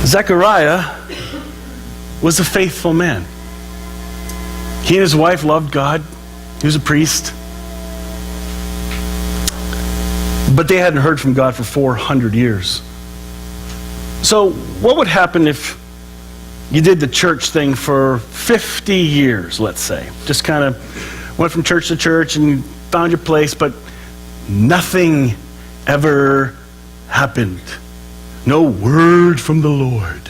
Zechariah was a faithful man. He and his wife loved God. He was a priest. But they hadn't heard from God for 400 years. So what would happen if you did the church thing for 50 years, let's say? Just kind of went from church to church and you found your place, but nothing ever happened. No word from the Lord.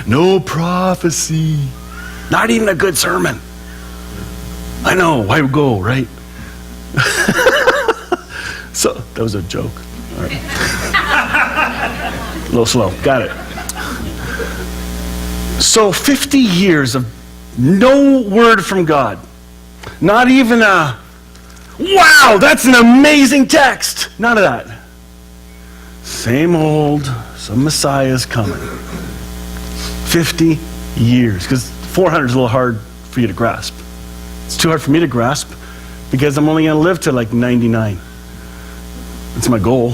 No prophecy. Not even a good sermon. I know, why go, right? So, that was a joke. All right. A little slow, got it. So 50 years of no word from God. Not even a, wow, that's an amazing text. None of that. Same old, some Messiah's coming. 50 years, because 400 is a little hard for you to grasp. It's too hard for me to grasp because I'm only going to live to like 99. That's my goal.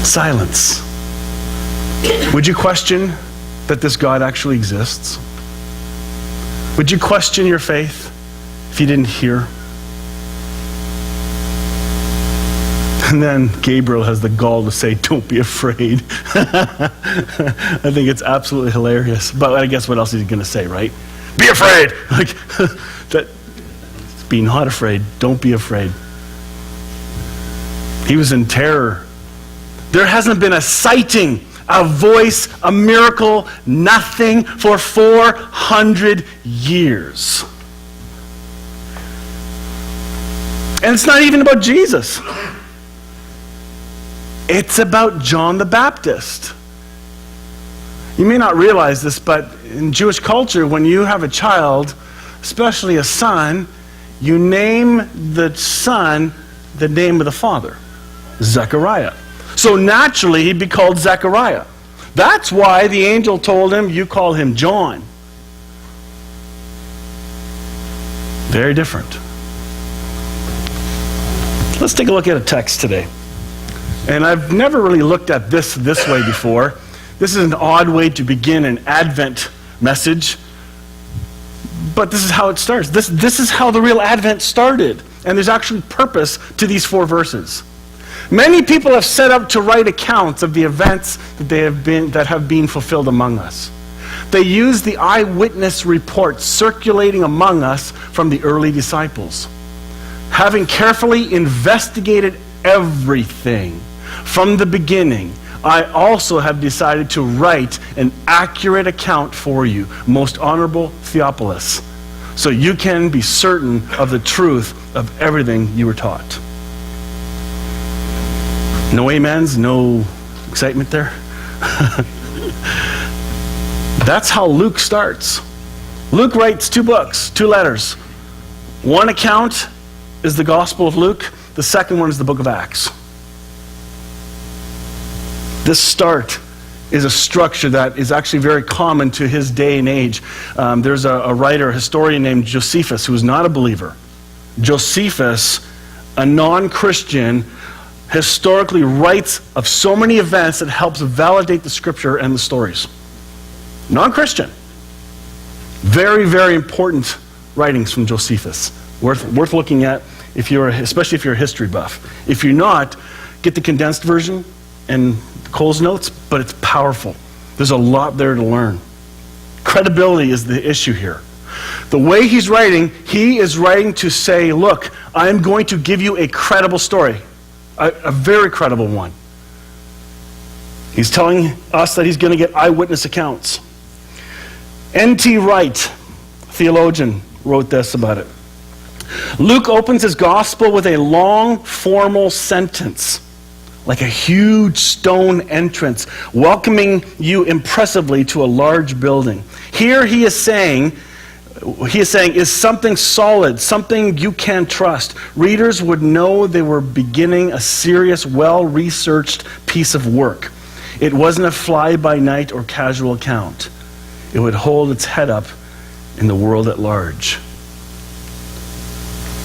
Silence. Would you question that this God actually exists? Would you question your faith if you didn't hear? And then Gabriel has the gall to say, don't be afraid. I think it's absolutely hilarious. But I guess what else is he going to say, right? Be afraid! Like, that, be not afraid. Don't be afraid. He was in terror. There hasn't been a sighting, a voice, a miracle, nothing for 400 years. And it's not even about Jesus. It's about John the Baptist. You may not realize this, but in Jewish culture, when you have a child, especially a son, you name the son the name of the father, Zechariah. So naturally, he'd be called Zechariah. That's why the angel told him, you call him John. Very different. Let's take a look at a text today. And I've never really looked at this way before. This is an odd way to begin an Advent message. But this is how it starts. This is how the real Advent started. And there's actually purpose to these 4 verses. Many people have set up to write accounts of the events that have been fulfilled among us. They use the eyewitness reports circulating among us from the early disciples. Having carefully investigated everything from the beginning, I also have decided to write an accurate account for you, most honorable Theophilus, so you can be certain of the truth of everything you were taught. No amens, no excitement there. That's how Luke starts. Luke writes 2 books, 2 letters. One account is the Gospel of Luke. The second one is the book of Acts. This start is a structure that is actually very common to his day and age. There's a writer, a historian named Josephus, who is not a believer. Josephus, a non-Christian, historically writes of so many events that helps validate the scripture and the stories. Non-Christian. Very, very important writings from Josephus. Worth looking at, especially if you're a history buff. If you're not, get the condensed version and Cole's notes, but it's powerful. There's a lot there to learn. Credibility is the issue here. The way he is writing to say, look, I'm going to give you a credible story. A very credible one. He's telling us that he's going to get eyewitness accounts. N.T. Wright, theologian, wrote this about it. Luke opens his gospel with a long, formal sentence, like a huge stone entrance, welcoming you impressively to a large building. Here he is saying, is something solid, something you can trust. Readers would know they were beginning a serious, well-researched piece of work. It wasn't a fly-by-night or casual account. It would hold its head up in the world at large.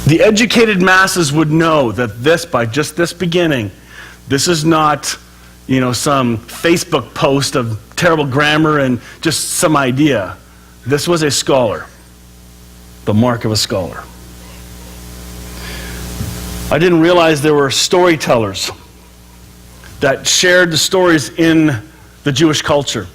The educated masses would know that by just this beginning, this is not, some Facebook post of terrible grammar and just some idea. This was a scholar, the mark of a scholar. I didn't realize there were storytellers that shared the stories in the Jewish culture.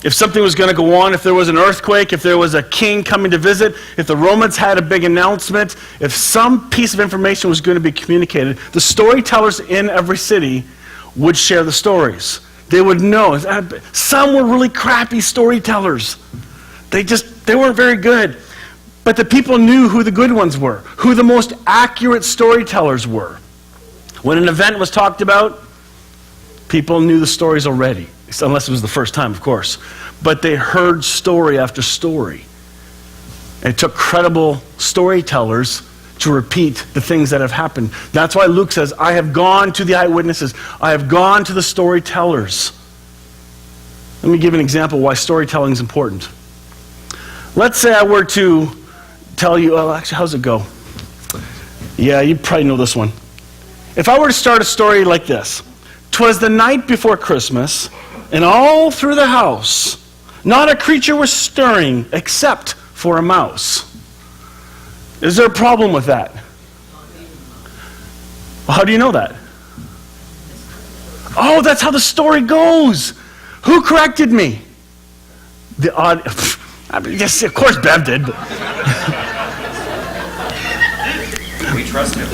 If something was going to go on, if there was an earthquake, if there was a king coming to visit, if the Romans had a big announcement, if some piece of information was going to be communicated, the storytellers in every city would share the stories. They would know. Some were really crappy storytellers. They weren't very good. But the people knew who the good ones were, who the most accurate storytellers were. When an event was talked about, people knew the stories already, unless it was the first time, of course. But they heard story after story. And it took credible storytellers to repeat the things that have happened. That's why Luke says, I have gone to the eyewitnesses. I have gone to the storytellers. Let me give an example why storytelling is important. Let's say I were to tell you, actually, how's it go? Yeah, you probably know this one. If I were to start a story like this, 'twas the night before Christmas, and all through the house, not a creature was stirring except for a mouse. Is there a problem with that? Well, how do you know that? Oh, that's how the story goes. Who corrected me? Yes, of course Bev did. We trust him.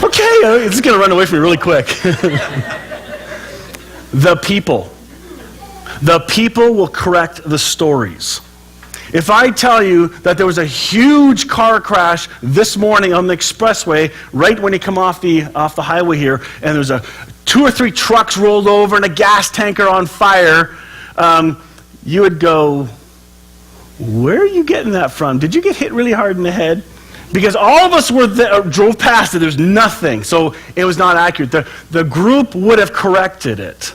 Okay, it's going to run away from me really quick. The people will correct the stories. If I tell you that there was a huge car crash this morning on the expressway, right when you come off the highway here, and there's 2 or 3 trucks rolled over and a gas tanker on fire, you would go, where are you getting that from? Did you get hit really hard in the head? Because all of us drove past it, there's nothing, so it was not accurate. The group would have corrected it.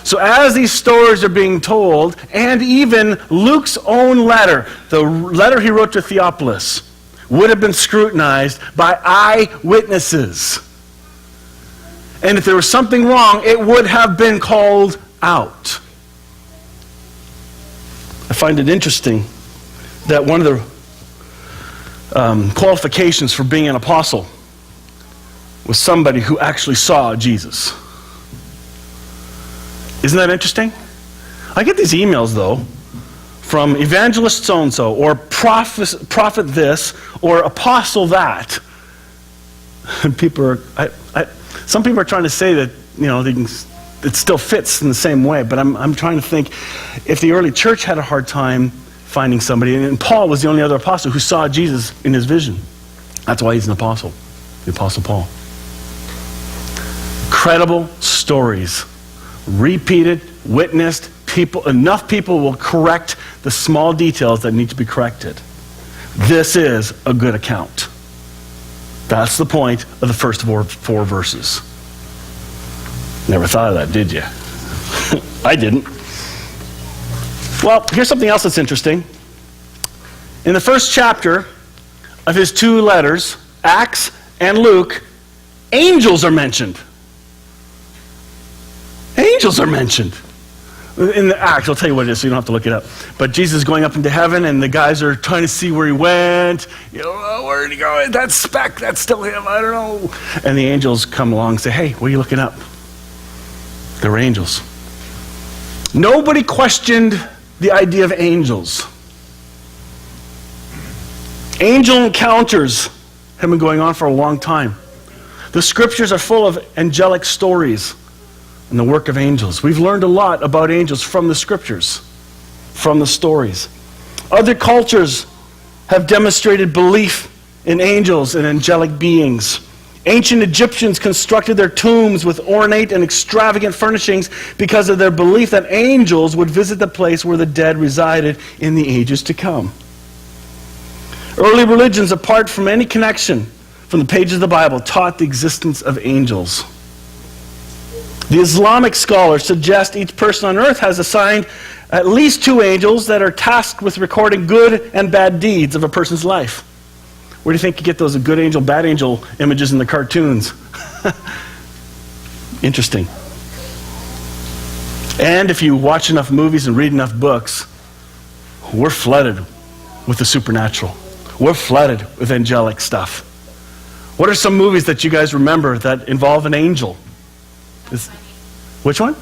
So as these stories are being told, and even Luke's own letter, the letter he wrote to Theophilus, would have been scrutinized by eyewitnesses. And if there was something wrong, it would have been called out. I find it interesting that one of the qualifications for being an apostle was somebody who actually saw Jesus. Isn't that interesting? I get these emails, though, from evangelist so-and-so, or prophet this, or apostle that. And some people are trying to say that, it still fits in the same way, but I'm trying to think, if the early church had a hard time finding somebody, and Paul was the only other apostle who saw Jesus in his vision. That's why he's an apostle, the Apostle Paul. Credible stories. Repeated, witnessed, enough people will correct the small details that need to be corrected. This is a good account. That's the point of the first 4 verses. Never thought of that, did you? I didn't. Well, here's something else that's interesting. In the first chapter of his 2 letters, Acts and Luke, angels are mentioned. Angels are mentioned. In the Acts, I'll tell you what it is so you don't have to look it up. But Jesus is going up into heaven, and the guys are trying to see where he went. Where did he go? That speck, that's still him, I don't know. And the angels come along and say, hey, what are you looking up? They were angels. Nobody questioned the idea of angels. Angel encounters have been going on for a long time. The scriptures are full of angelic stories and the work of angels. We've learned a lot about angels from the scriptures, from the stories. Other cultures have demonstrated belief in angels and angelic beings. Ancient Egyptians constructed their tombs with ornate and extravagant furnishings because of their belief that angels would visit the place where the dead resided in the ages to come. Early religions, apart from any connection from the pages of the Bible, taught the existence of angels. The Islamic scholars suggest each person on earth has assigned at least 2 angels that are tasked with recording good and bad deeds of a person's life. Where do you think you get those good angel, bad angel images in the cartoons? Interesting. And if you watch enough movies and read enough books, we're flooded with the supernatural. We're flooded with angelic stuff. What are some movies that you guys remember that involve an angel? Which one?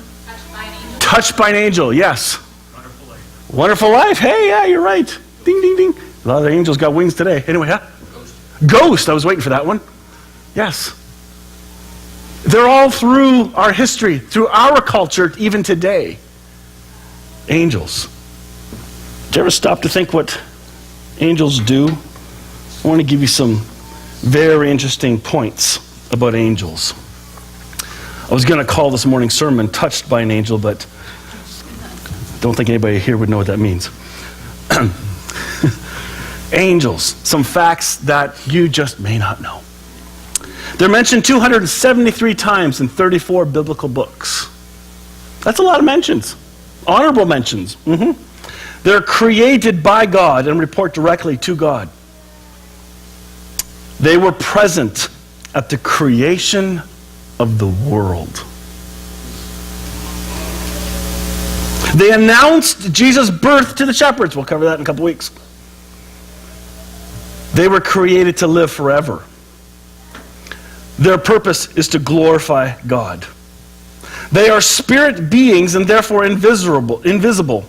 Touched by an Angel, yes. Wonderful Life. Wonderful Life. Hey, yeah, you're right. Ding, ding, ding. A lot of angels got wings today. Anyway, yeah. Ghost. I was waiting for that one. Yes. They're all through our history, through our culture, even today. Angels. Did you ever stop to think what angels do? I want to give you some very interesting points about angels. I was going to call this morning's sermon Touched by an Angel, but don't think anybody here would know what that means. Angels, some facts that you just may not know. They're mentioned 273 times in 34 biblical books. That's a lot of mentions. Honorable mentions. They're created by God and report directly to God. They were present at the creation of the world. They announced Jesus' birth to the shepherds. We'll cover that in a couple weeks. They were created to live forever. Their purpose is to glorify God. They are spirit beings and therefore invisible.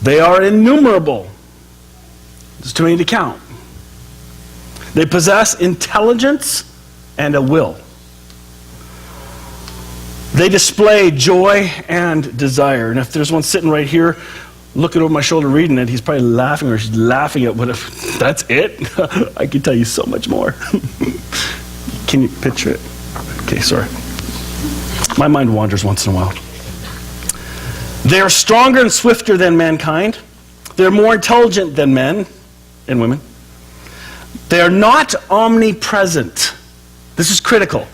They are innumerable. There's too many to count. They possess intelligence and a will. They display joy and desire. And if there's one sitting right here, looking over my shoulder reading it, he's probably laughing or she's laughing at what if that's it? I can tell you so much more. Can you picture it? Okay, sorry. My mind wanders once in a while. They are stronger and swifter than mankind. They're more intelligent than men and women. They are not omnipresent. This is critical.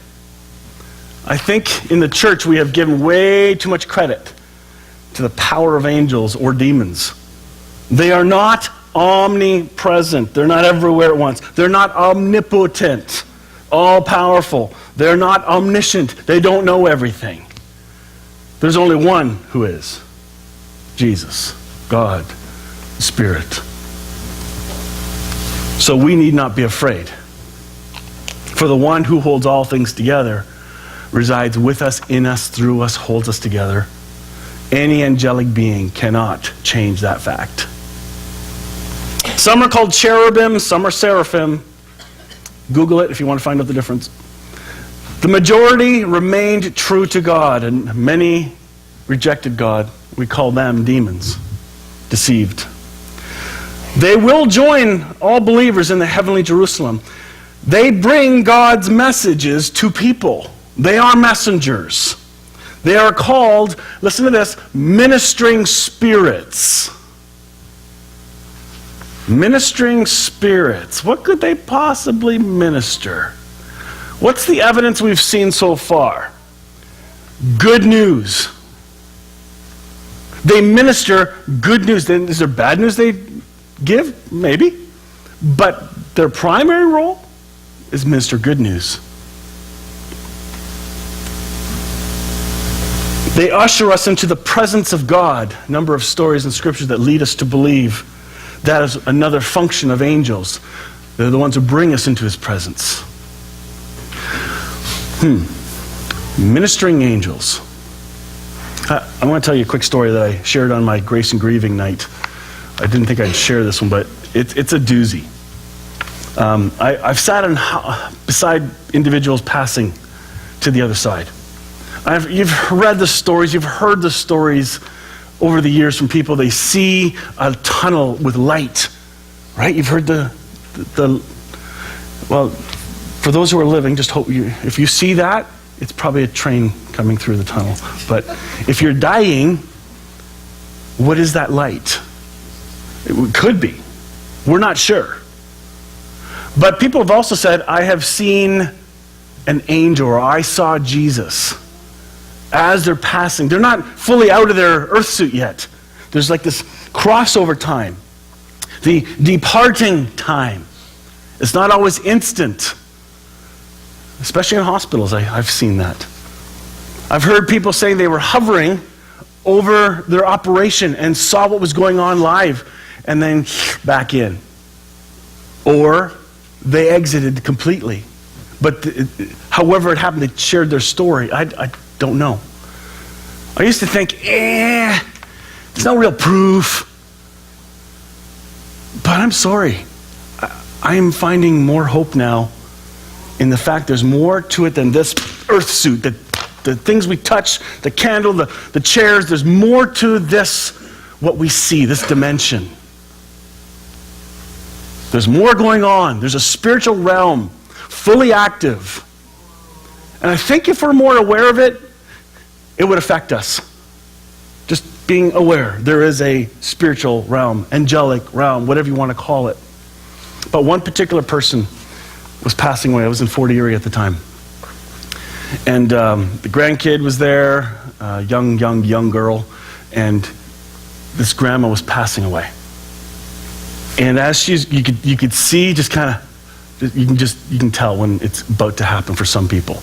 I think in the church we have given way too much credit to the power of angels or demons. They are not omnipresent. They're not everywhere at once. They're not omnipotent, all-powerful. They're not omniscient. They don't know everything. There's only one who is. Jesus, God, the Spirit. So we need not be afraid. For the one who holds all things together resides with us, in us, through us, holds us together. Any angelic being cannot change that fact. Some are called cherubim, some are seraphim. Google it if you want to find out the difference. The majority remained true to God, and many rejected God. We call them demons, deceived. They will join all believers in the heavenly Jerusalem. They bring God's messages to people. They are messengers. They are called, listen to this, ministering spirits. Ministering spirits. What could they possibly minister? What's the evidence we've seen so far? Good news. They minister good news. Then is there bad news they give? Maybe. But their primary role is minister good news. They usher us into the presence of God. A number of stories in Scripture that lead us to believe that is another function of angels. They're the ones who bring us into His presence. Ministering angels. I want to tell you a quick story that I shared on my Grace and Grieving night. I didn't think I'd share this one, but it's a doozy. I've sat beside individuals passing to the other side. You've read the stories, you've heard the stories over the years from people. They see a tunnel with light, right? You've heard well, for those who are living, just hope if you see that, it's probably a train coming through the tunnel. But if you're dying, what is that light? It could be. We're not sure. But people have also said, I have seen an angel, or I saw Jesus as they're passing. They're not fully out of their earth suit yet. There's like this crossover time. The departing time. It's not always instant. especially in hospitals. I've seen that. I've heard people saying they were hovering over their operation and saw what was going on live and then back in. Or they exited completely. But however it happened, they shared their story. I don't know. I used to think, there's no real proof. But I'm sorry. I am finding more hope now in the fact there's more to it than this earth suit, the things we touch, the candle, the chairs. There's more to this, what we see, this dimension. There's more going on. There's a spiritual realm, fully active. And I think if we're more aware of it, it would affect us. Just being aware. There is a spiritual realm, angelic realm, whatever you want to call it. But one particular person was passing away. I was in Fort Erie at the time. And the grandkid was there, a young girl, and this grandma was passing away. And as you could see, just kind of, you can tell when it's about to happen for some people.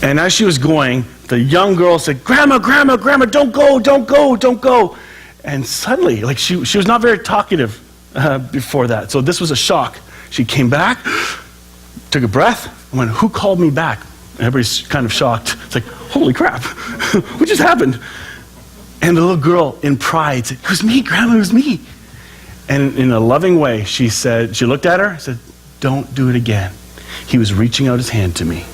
And as she was going, the young girl said, "Grandma, Grandma, Grandma, don't go, don't go, don't go." And suddenly, like she was not very talkative before that. So this was a shock. She came back, took a breath, and went, "Who called me back?" And everybody's kind of shocked. It's like, holy crap, what just happened? And the little girl in pride said, "It was me, Grandma, it was me." And in a loving way, she looked at her and said, "Don't do it again. He was reaching out his hand to me."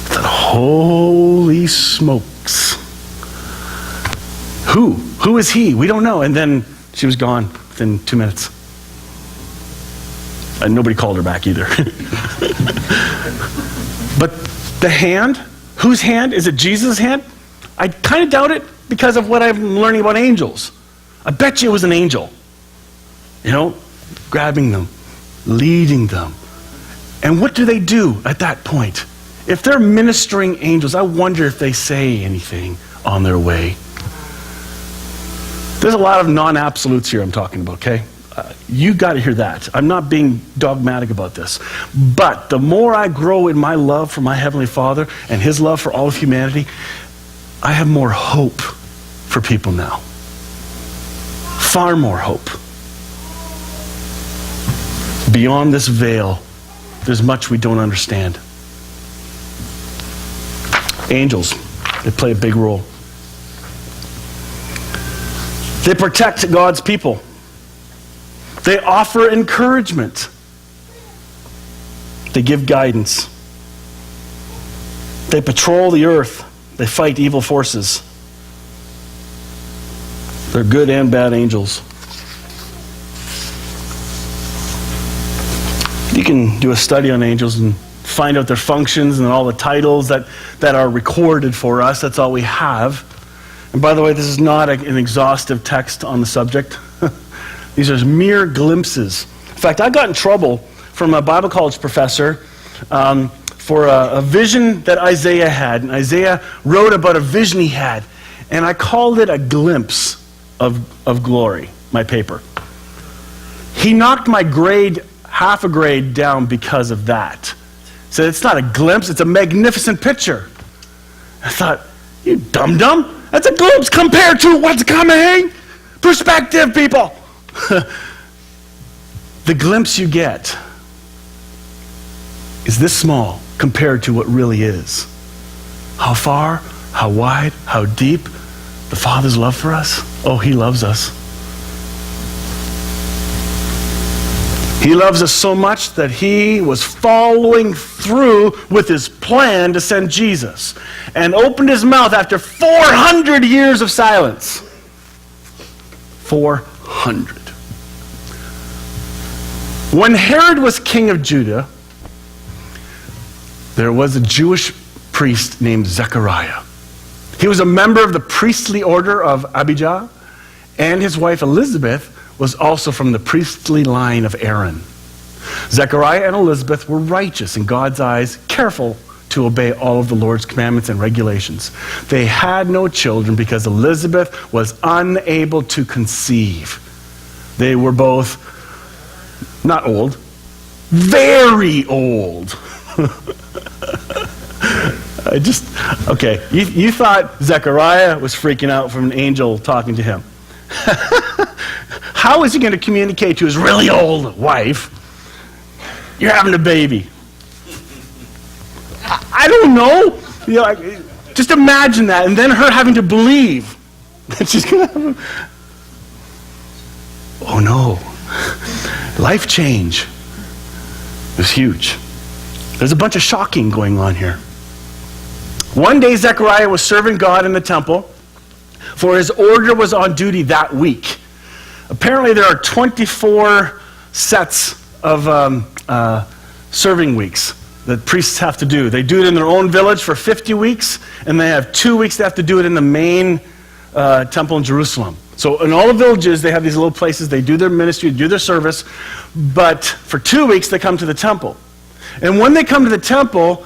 I thought, holy smokes. Who is he? We don't know. And then she was gone within 2 minutes. And nobody called her back either. But the hand, whose hand? Is it Jesus' hand? I kind of doubt it because of what I'm learning about angels. I bet you it was an angel. Grabbing them, leading them. And what do they do at that point? If they're ministering angels, I wonder if they say anything on their way. There's a lot of non-absolutes here I'm talking about, okay? You got to hear that. I'm not being dogmatic about this. But the more I grow in my love for my Heavenly Father and His love for all of humanity, I have more hope for people now. Far more hope. Beyond this veil, there's much we don't understand. Angels, they play a big role. They protect God's people. They offer encouragement. They give guidance. They patrol the earth. They fight evil forces. They're good and bad angels. You can do a study on angels and find out their functions and all the titles that are recorded for us. That's all we have. And by the way, this is not an exhaustive text on the subject. These are mere glimpses. In fact, I got in trouble from a Bible college professor for a vision that Isaiah had. And Isaiah wrote about a vision he had. And I called it a glimpse of glory, my paper. He knocked my grade half a grade down because of that. Said, it's not a glimpse, it's a magnificent picture. I thought, you dum-dum, that's a glimpse compared to what's coming. Perspective, people. The glimpse you get is this small compared to what really is. How far, how wide, how deep the Father's love for us. Oh, He loves us. He loves us so much that He was following through with His plan to send Jesus and opened His mouth after 400 years of silence. 400. When Herod was king of Judah, there was a Jewish priest named Zechariah. He was a member of the priestly order of Abijah, and his wife Elizabeth was also from the priestly line of Aaron. Zechariah and Elizabeth were righteous in God's eyes, careful to obey all of the Lord's commandments and regulations. They had no children because Elizabeth was unable to conceive. They were both not old, very old. Okay, you thought Zechariah was freaking out from an angel talking to him. How is he going to communicate to his really old wife, you're having a baby? I don't know. Just imagine that, and then her having to believe that she's going to have a... Oh no. Life change. It was huge. There's a bunch of shocking going on here. One day Zechariah was serving God in the temple, for his order was on duty that week. Apparently there are 24 sets of serving weeks that priests have to do. They do it in their own village for 50 weeks, and they have 2 weeks they have to do it in the main temple in Jerusalem. So in all the villages, they have these little places, they do their ministry, do their service, but for 2 weeks they come to the temple. And when they come to the temple,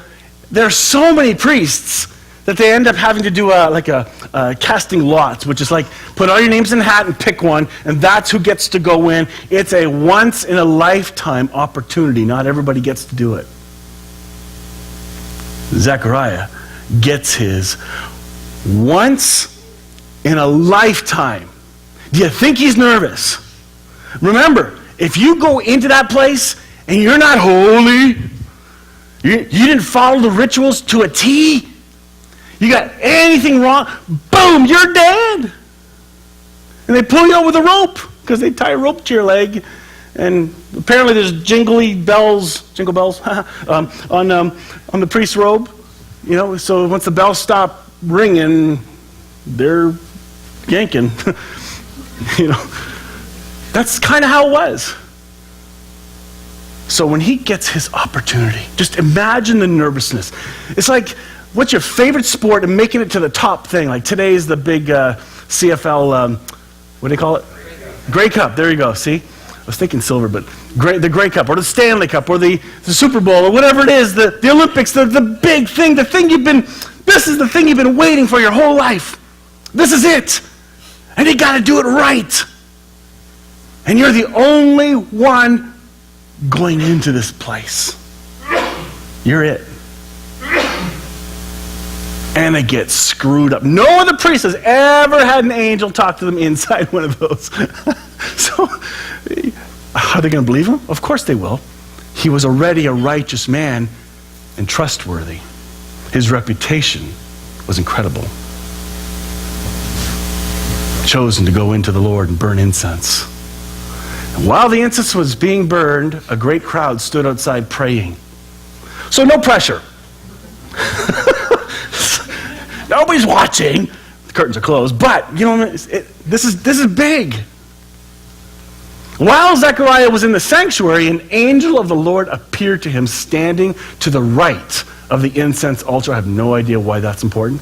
there are so many priests that they end up having to do a casting lots, which is like put all your names in a hat and pick one, and that's who gets to go in. It's a once-in-a-lifetime opportunity. Not everybody gets to do it. Zechariah gets his once in a lifetime. Do you think he's nervous? Remember, if you go into that place and you're not holy, you didn't follow the rituals to a T, you got anything wrong, boom, you're dead. And they pull you out with a rope because they tie a rope to your leg. And apparently there's jingle bells on the priest's robe. So once the bells stop ringing, they're yanking. That's kind of how it was. So when he gets his opportunity, just imagine the nervousness. It's like, what's your favorite sport and making it to the top thing? Like today's the big CFL, what do they call it? Grey Cup. There you go. See? I was thinking silver, but the Grey Cup or the Stanley Cup or the Super Bowl or whatever it is, the Olympics, the big thing, this is the thing you've been waiting for your whole life. This is it. And you got to do it right. And you're the only one going into this place. You're it. And they get screwed up. No other priest has ever had an angel talk to them inside one of those. So, are they going to believe him? Of course they will. He was already a righteous man and trustworthy. His reputation was incredible. Chosen to go into the Lord and burn incense. And while the incense was being burned, a great crowd stood outside praying. So no pressure. Nobody's watching. The curtains are closed, but this is big. While Zechariah was in the sanctuary, an angel of the Lord appeared to him standing to the right of the incense altar. I have no idea why that's important,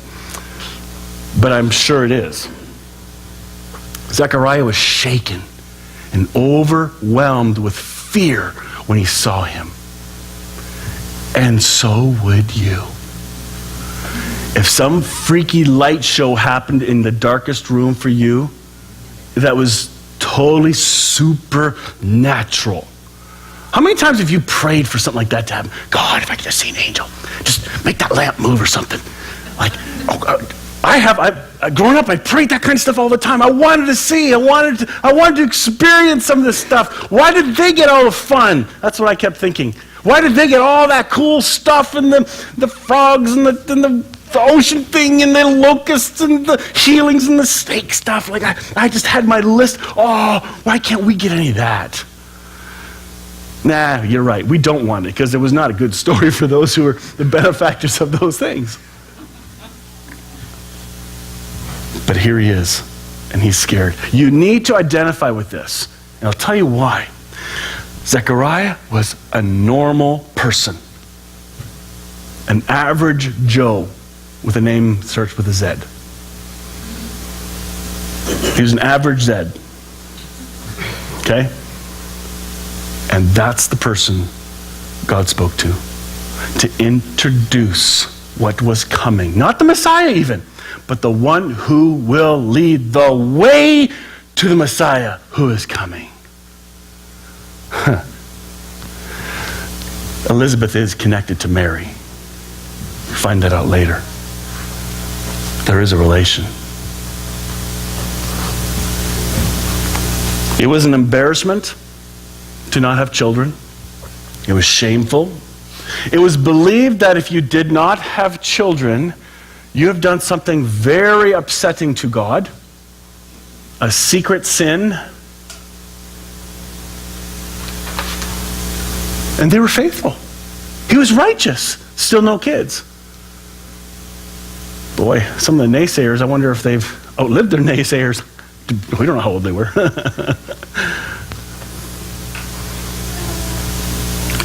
but I'm sure it is. Zechariah was shaken and overwhelmed with fear when he saw him. And so would you. If some freaky light show happened in the darkest room for you, that was totally supernatural. How many times have you prayed for something like that to happen? God, if I could just see an angel, just make that lamp move or something. Like, growing up, I prayed that kind of stuff all the time. I wanted to see. I wanted to experience some of this stuff. Why did they get all the fun? That's what I kept thinking. Why did they get all that cool stuff and the frogs and the ocean thing and the locusts and the healings and the snake stuff? Like I just had my list. Oh, why can't we get any of that? Nah, you're right. We don't want it because it was not a good story for those who were the benefactors of those things. But here he is, and he's scared. You need to identify with this, and I'll tell you why. Zechariah was a normal person, an average Joe with a name starts with a Z. He was an average Z. Okay? And that's the person God spoke to introduce what was coming. Not the Messiah even, but the one who will lead the way to the Messiah who is coming. Elizabeth is connected to Mary. Find that out later. There is a relation. It was an embarrassment to not have children. It was shameful. It was believed that if you did not have children, you have done something very upsetting to God, a secret sin. And they were faithful. He was righteous. Still no kids. Boy, some of the naysayers, I wonder if they've outlived their naysayers. We don't know how old they were.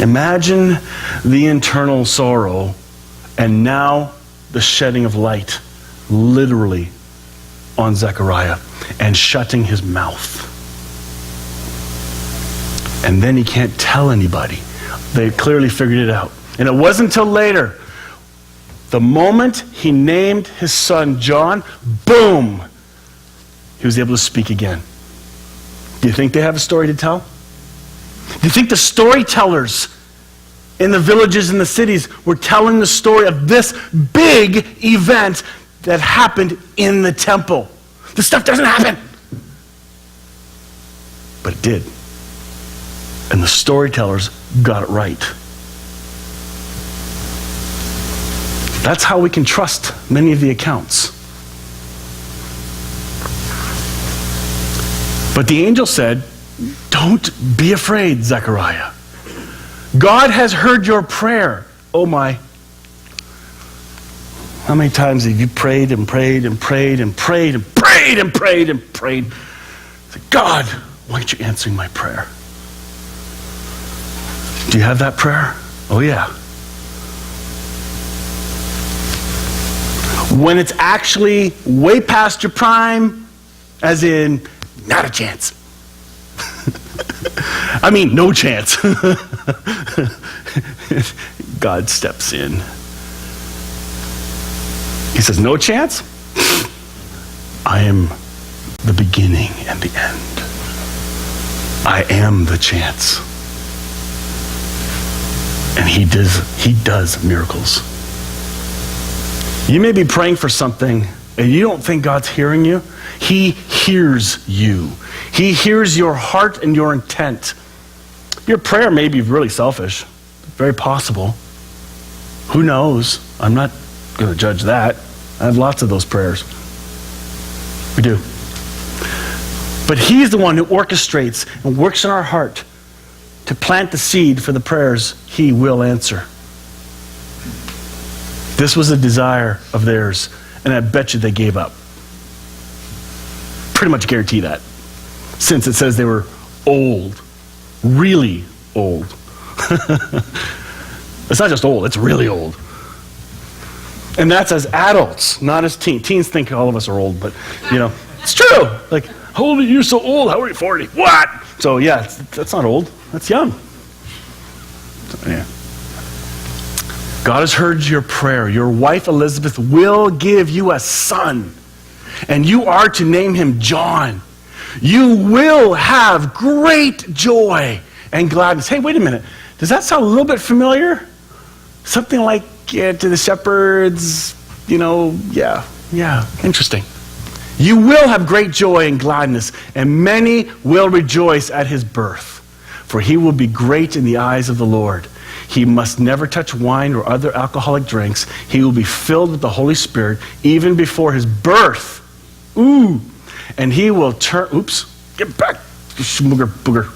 Imagine the internal sorrow and now the shedding of light, literally, on Zechariah and shutting his mouth. And then he can't tell anybody. They clearly figured it out. And it wasn't until later, the moment he named his son John, boom, he was able to speak again. Do you think they have a story to tell? Do you think the storytellers in the villages and the cities were telling the story of this big event that happened in the temple? This stuff doesn't happen. But it did. And the storytellers got it right. That's how we can trust many of the accounts. But the angel said, don't be afraid, Zechariah. God has heard your prayer. Oh my. How many times have you prayed and prayed and prayed and prayed and prayed and prayed and prayed? God, why aren't you answering my prayer? Do you have that prayer? Oh yeah. When it's actually way past your prime, as in, not a chance. I mean, no chance. God steps in. He says, no chance? I am the beginning and the end. I am the chance. And he does miracles. You may be praying for something and you don't think God's hearing you. He hears you. He hears your heart and your intent. Your prayer may be really selfish. Very possible. Who knows? I'm not going to judge that. I have lots of those prayers. We do. But he's the one who orchestrates and works in our heart to plant the seed for the prayers he will answer. This was a desire of theirs, and I bet you they gave up. Pretty much guarantee that, since it says they were old, really old. It's not just old, it's really old. And that's as adults, not as teens. Teens think all of us are old, but it's true. Like, how old are you? You're so old. How are you? 40? What? So yeah, that's not old. That's young. So, yeah. God has heard your prayer. Your wife Elizabeth will give you a son, and you are to name him John. You will have great joy and gladness. Hey, wait a minute. Does that sound a little bit familiar? Something like to the shepherds, yeah, interesting. You will have great joy and gladness, and many will rejoice at his birth, for he will be great in the eyes of the Lord. He must never touch wine or other alcoholic drinks. He will be filled with the Holy Spirit even before his birth. Ooh. And he will turn, get back, booger.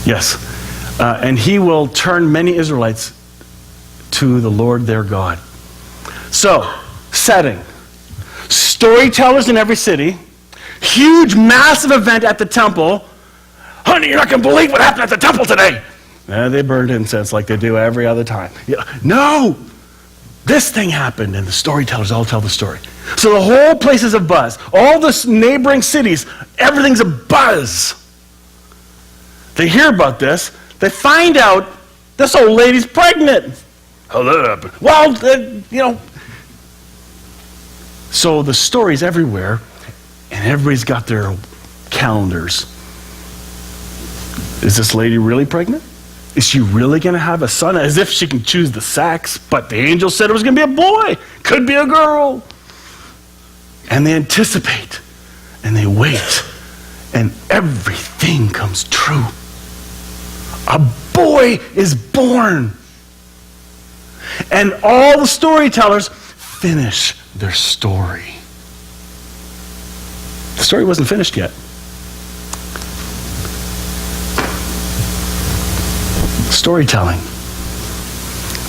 Yes. And he will turn many Israelites to the Lord their God. So, setting. Storytellers in every city. Huge, massive event at the temple. Honey, you're not going to believe what happened at the temple today. They burned incense like they do every other time. No! This thing happened, and the storytellers all tell the story. So the whole place is a buzz. All the neighboring cities, everything's a buzz. They hear about this. They find out this old lady's pregnant. How did that happen? Well, So the story's everywhere, and everybody's got their calendars. Is this lady really pregnant? Is she really going to have a son? As if she can choose the sex, but the angel said it was going to be a boy. Could be a girl. And they anticipate, and they wait, and everything comes true. A boy is born. And all the storytellers finish their story. The story wasn't finished yet. Storytelling.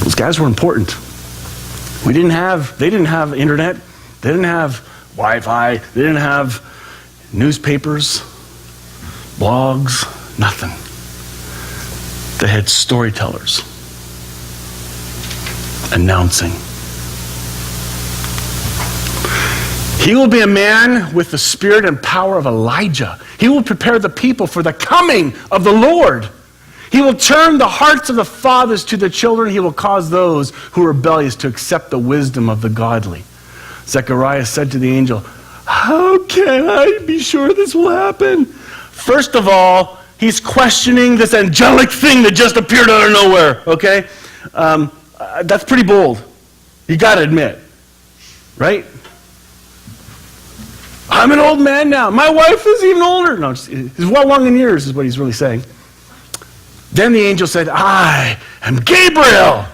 Those guys were important. They didn't have internet. They didn't have Wi-Fi. They didn't have newspapers, blogs, nothing. They had storytellers announcing. He will be a man with the spirit and power of Elijah. He will prepare the people for the coming of the Lord. He will turn the hearts of the fathers to the children. He will cause those who are rebellious to accept the wisdom of the godly. Zechariah said to the angel, how can I be sure this will happen? First of all, he's questioning this angelic thing that just appeared out of nowhere, okay? That's pretty bold. You got to admit, right? I'm an old man now. My wife is even older. No, he's well along in years is what he's really saying. Then the angel said, I am Gabriel.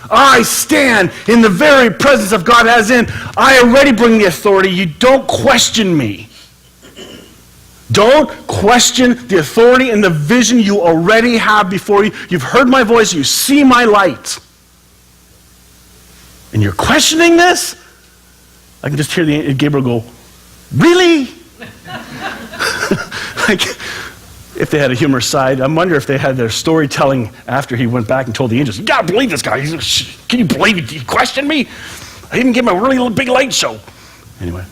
I stand in the very presence of God, as in, I already bring the authority. You don't question me. Don't question the authority and the vision you already have before you. You've heard my voice. You see my light. And you're questioning this? I can just hear the Gabriel go, really? Like, if they had a humorous side, I wonder if they had their storytelling after he went back and told the angels, you gotta believe this guy. Can you believe it? He questioned me? I even gave him a really big light show. Anyway.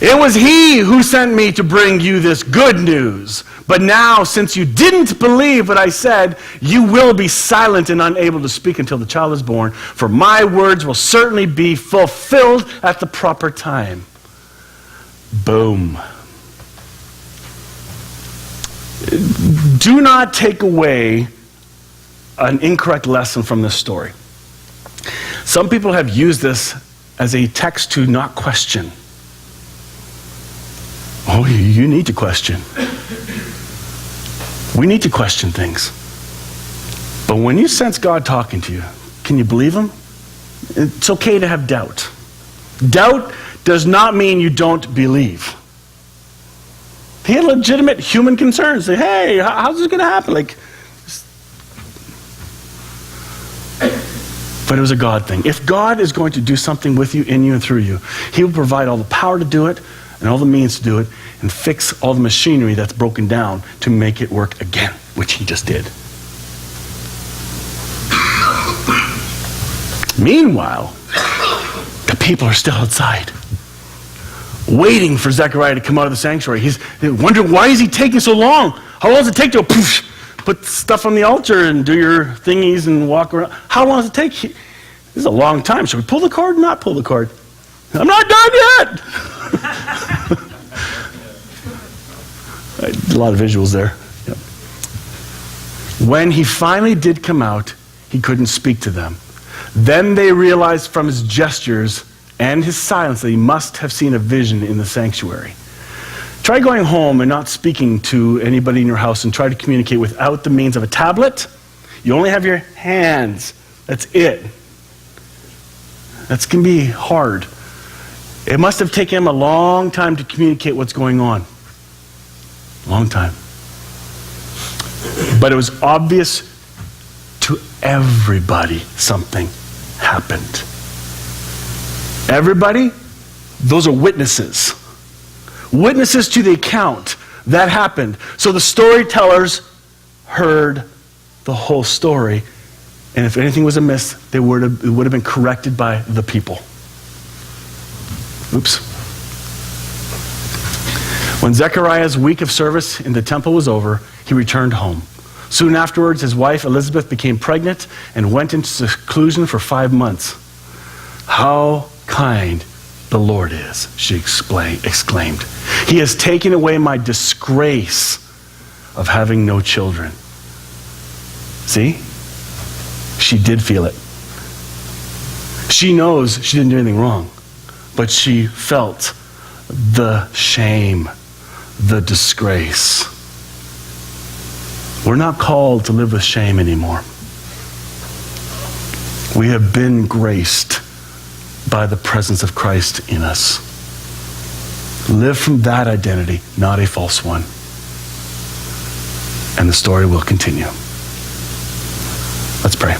It was he who sent me to bring you this good news. But now, since you didn't believe what I said, you will be silent and unable to speak until the child is born. For my words will certainly be fulfilled at the proper time. Boom. Do not take away an incorrect lesson from this story. Some people have used this as a text to not question. Oh, you need to question. We need to question things. But when you sense God talking to you, can you believe him? It's okay to have doubt. Doubt does not mean you don't believe. He had legitimate human concerns. Say, hey, how's this going to happen? But it was a God thing. If God is going to do something with you, in you, and through you, he will provide all the power to do it and all the means to do it and fix all the machinery that's broken down to make it work again, which he just did. Meanwhile, the people are still outside, waiting for Zechariah to come out of the sanctuary. They're wondering, why is he taking so long? How long does it take to put stuff on the altar and do your thingies and walk around? How long does it take? This is a long time. Should we pull the cord or not pull the cord? I'm not done yet. A lot of visuals there. Yep. When he finally did come out, he couldn't speak to them. Then they realized from his gestures and his silence that he must have seen a vision in the sanctuary. Try going home and not speaking to anybody in your house and try to communicate without the means of a tablet. You only have your hands. That's it. That's going to be hard. It must have taken him a long time to communicate what's going on. Long time. But it was obvious to everybody something happened. Everybody, those are witnesses. Witnesses to the account that happened. So the storytellers heard the whole story, and if anything was amiss, it would have been corrected by the people. Oops. When Zechariah's week of service in the temple was over, he returned home. Soon afterwards, his wife Elizabeth became pregnant and went into seclusion for 5 months. How kind the Lord is, she exclaimed. He has taken away my disgrace. of having no children. See? She did feel it. She knows she didn't do anything wrong, but she felt the shame, the disgrace. We're not called to live with shame anymore. We have been graced by the presence of Christ in us. Live from that identity, not a false one. And the story will continue. Let's pray.